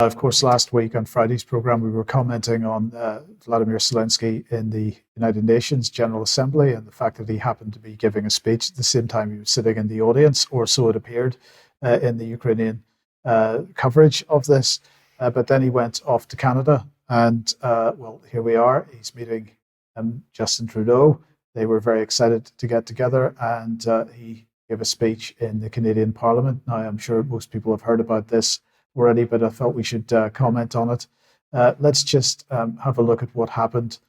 Of course, last week on Friday's program, we were commenting on Vladimir Zelensky in the United Nations General Assembly and the fact that he happened to be giving a speech at the same time he was sitting in the audience, or so it appeared in the Ukrainian coverage of this. But then he went off to Canada and, well, here we are. He's meeting Justin Trudeau. They were very excited to get together, and he gave a speech in the Canadian Parliament. Now, I'm sure most people have heard about this already, but I thought we should comment on it. Let's just have a look at what happened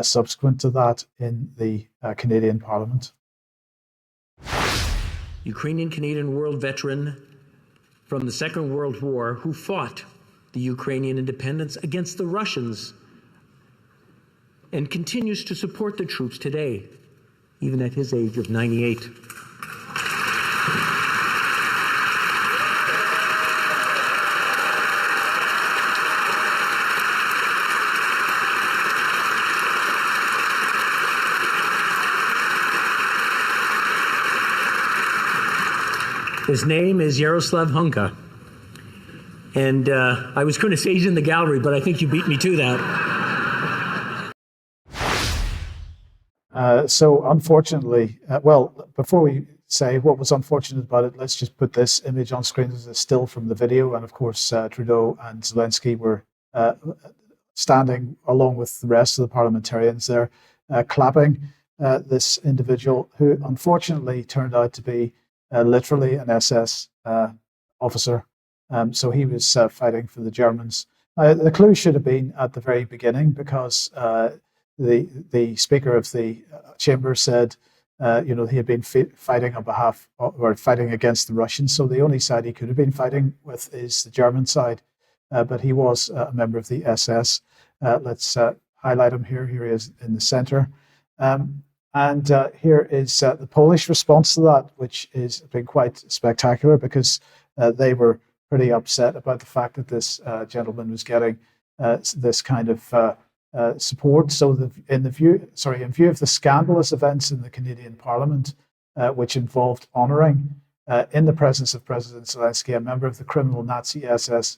subsequent to that in the Canadian Parliament. Ukrainian Canadian world veteran from the Second World War who fought the Ukrainian independence against the Russians and continues to support the troops today, even at his age of 98. His name is Yaroslav Hunka. And I was going to say he's in the gallery, but I think you beat me to that. So unfortunately, well, before we say what was unfortunate about it, let's just put this image on screen as a still from the video. And of course, Trudeau and Zelensky were standing along with the rest of the parliamentarians there, clapping this individual who unfortunately turned out to be literally an SS officer. So he was fighting for the Germans. The clue should have been at the very beginning, because the Speaker of the Chamber said, he had been fighting on behalf or fighting against the Russians. So the only side he could have been fighting with is the German side. But he was a member of the SS. Let's highlight him here. Here he is in the center. And here is the Polish response to that, which has been quite spectacular, because they were pretty upset about the fact that this gentleman was getting this kind of support. So in view of the scandalous events in the Canadian Parliament, which involved honouring, in the presence of President Zelensky, a member of the criminal Nazi SS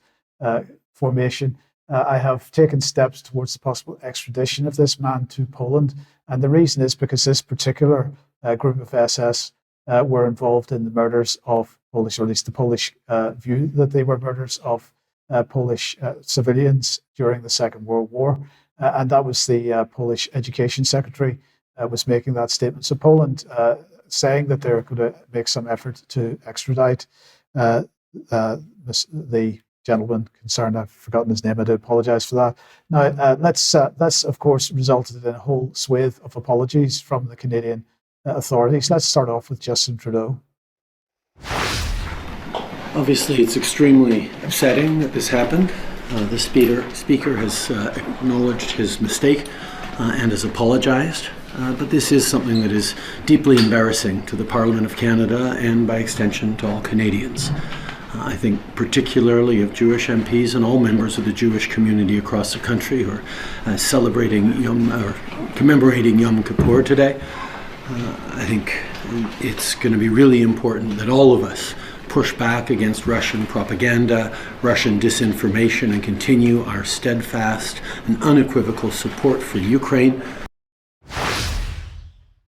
formation, I have taken steps towards the possible extradition of this man to Poland. And the reason is because this particular group of SS were involved in the murders of Polish, or at least the Polish view that they were murders of Polish civilians during the Second World War. And that was the Polish Education Secretary was making that statement. So Poland saying that they're going to make some effort to extradite the gentleman concerned. I've forgotten his name. I do apologise for that. Now, that's of course resulted in a whole swathe of apologies from the Canadian authorities. Let's start off with Justin Trudeau. Obviously, it's extremely upsetting that this happened. The speaker has acknowledged his mistake and has apologised. But this is something that is deeply embarrassing to the Parliament of Canada and, by extension, to all Canadians. I think particularly of Jewish MPs and all members of the Jewish community across the country who are commemorating Yom Kippur today. I think it's going to be really important that all of us push back against Russian propaganda, Russian disinformation, and continue our steadfast and unequivocal support for Ukraine.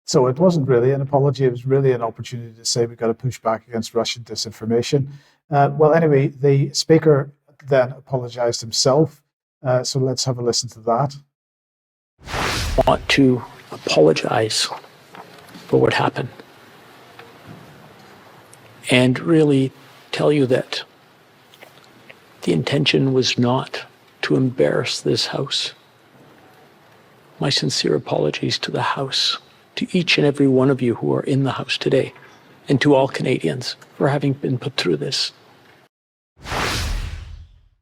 So it wasn't really an apology, it was really an opportunity to say we've got to push back against Russian disinformation. Well, anyway, the Speaker then apologised himself. So let's have a listen to that. I want to apologise for what happened and really tell you that the intention was not to embarrass this House. My sincere apologies to the House, to each and every one of you who are in the House today, and to all Canadians for having been put through this.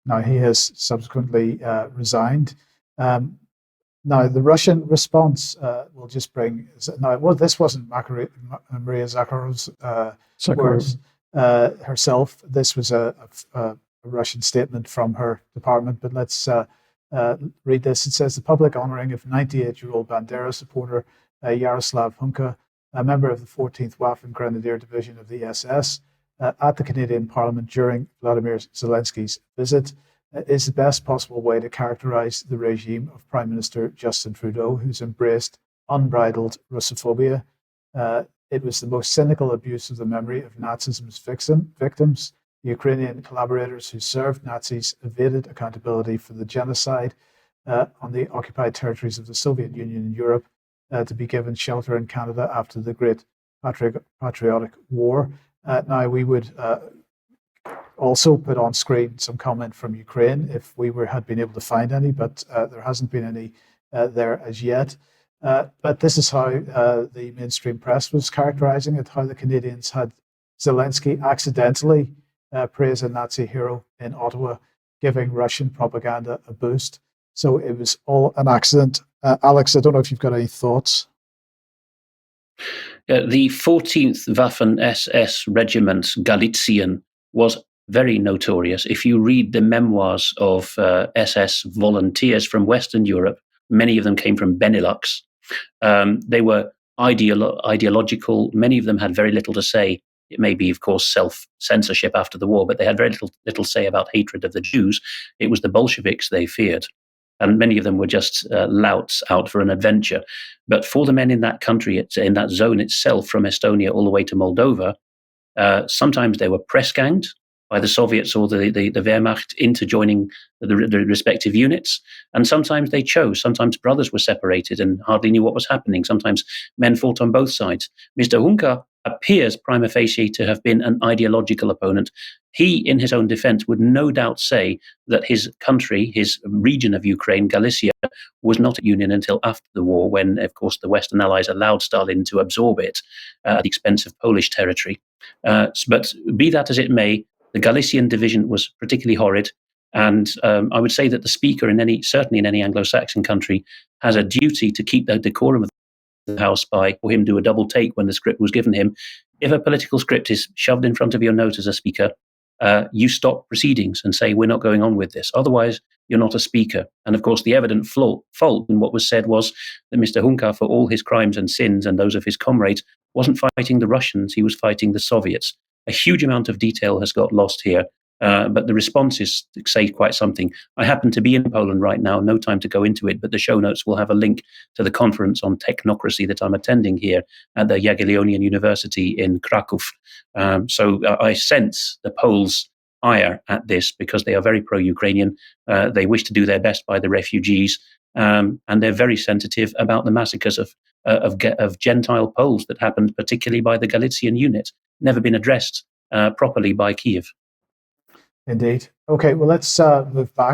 Now, he has subsequently resigned. Now, the Russian response will just bring... Now, well, this wasn't Maria Zakharov's words herself. This was a Russian statement from her department, but let's read this. It says, the public honouring of 98-year-old Bandera supporter Yaroslav Hunka, a member of the 14th Waffen Grenadier Division of the SS, at the Canadian Parliament during Vladimir Zelensky's visit. is the best possible way to characterize the regime of Prime Minister Justin Trudeau, who's embraced unbridled Russophobia. It was the most cynical abuse of the memory of Nazism's victims. The Ukrainian collaborators who served Nazis evaded accountability for the genocide on the occupied territories of the Soviet Union and Europe, to be given shelter in Canada after the Great Patriotic War. Now, we would also put on screen some comment from Ukraine if we had been able to find any, but there hasn't been any there as yet. But this is how the mainstream press was characterizing it, how the Canadians had Zelensky accidentally praise a Nazi hero in Ottawa, giving Russian propaganda a boost. So it was all an accident. Alex, I don't know if you've got any thoughts. The 14th Waffen-SS Regiment Galician was very notorious. If you read the memoirs of SS volunteers from Western Europe, many of them came from Benelux. They were ideological. Many of them had very little to say. It may be, of course, self-censorship after the war, but they had very little say about hatred of the Jews. It was the Bolsheviks they feared. And many of them were just louts out for an adventure. But for the men in that country, in that zone itself, from Estonia all the way to Moldova, sometimes they were press-ganged by the Soviets or the Wehrmacht into joining the respective units. And sometimes they chose. Sometimes brothers were separated and hardly knew what was happening. Sometimes men fought on both sides. Mr. Juncker appears prima facie to have been an ideological opponent. He, in his own defense, would no doubt say that his country, his region of Ukraine, Galicia, was not a union until after the war, when, of course, the Western Allies allowed Stalin to absorb it at the expense of Polish territory. But be that as it may, the Galician division was particularly horrid. And I would say that the speaker, certainly in any Anglo-Saxon country, has a duty to keep the decorum of the House by for him to do a double take when the script was given him. If a political script is shoved in front of your nose as a speaker, you stop proceedings and say, we're not going on with this. Otherwise, you're not a speaker. And of course, the evident fault in what was said was that Mr. Juncker, for all his crimes and sins and those of his comrades, wasn't fighting the Russians, he was fighting the Soviets. A huge amount of detail has got lost here. But the responses say quite something. I happen to be in Poland right now, no time to go into it, but the show notes will have a link to the conference on technocracy that I'm attending here at the Jagiellonian University in Krakow. So I sense the Poles' ire at this because they are very pro-Ukrainian. They wish to do their best by the refugees, and they're very sensitive about the massacres of Gentile Poles that happened, particularly by the Galician unit, never been addressed properly by Kiev. Indeed. Okay, well, let's move back.